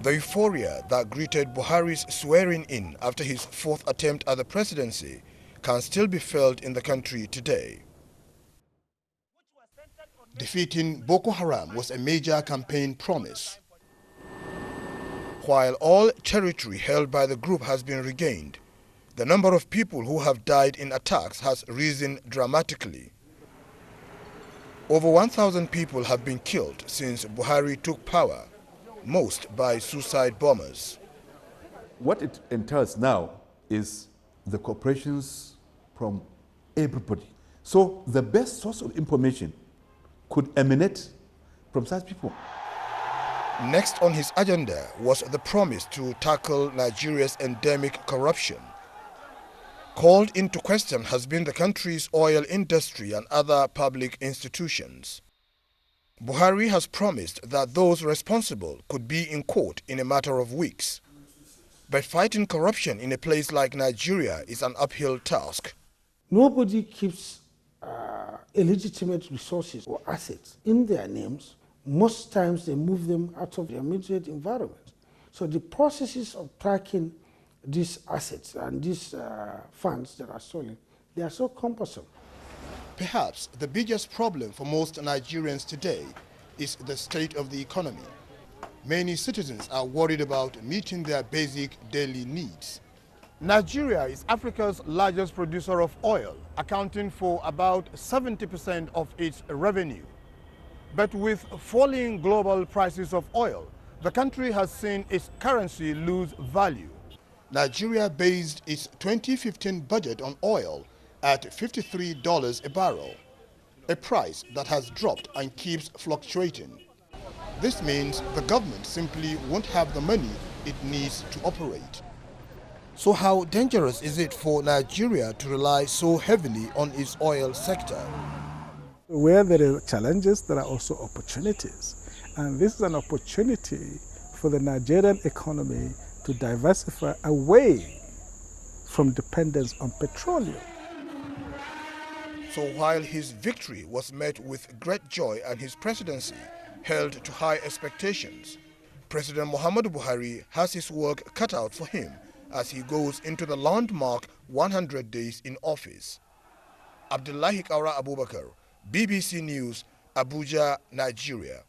The euphoria that greeted Buhari's swearing-in after his fourth attempt at the presidency can still be felt in the country today. Defeating Boko Haram was a major campaign promise. While all territory held by the group has been regained, the number of people who have died in attacks has risen dramatically. Over 1,000 people have been killed since Buhari took power, most by suicide bombers. What it entails now is the cooperations from everybody. So the best source of information could emanate from such people. Next on his agenda was the promise to tackle Nigeria's endemic corruption. Called into question has been the country's oil industry and other public institutions. Buhari has promised that those responsible could be in court in a matter of weeks. But fighting corruption in a place like Nigeria is an uphill task. Nobody keeps illegitimate resources or assets in their names. Most times they move them out of the immediate environment. So the processes of tracking these assets and these funds that are stolen, they are so cumbersome. Perhaps the biggest problem for most Nigerians today is the state of the economy. Many citizens are worried about meeting their basic daily needs. Nigeria is Africa's largest producer of oil, accounting for about 70% of its revenue. But with falling global prices of oil, the country has seen its currency lose value. Nigeria based its 2015 budget on oil at $53 a barrel, a price that has dropped and keeps fluctuating. This means the government simply won't have the money it needs to operate. So how dangerous is it for Nigeria to rely so heavily on its oil sector? Where there are challenges, there are also opportunities. And this is an opportunity for the Nigerian economy to diversify away from dependence on petroleum. So while his victory was met with great joy and his presidency held to high expectations, President Muhamadu Buhari has his work cut out for him as he goes into the landmark 100 days in office. Abdullahi Kaura Abubakar, BBC News, Abuja, Nigeria.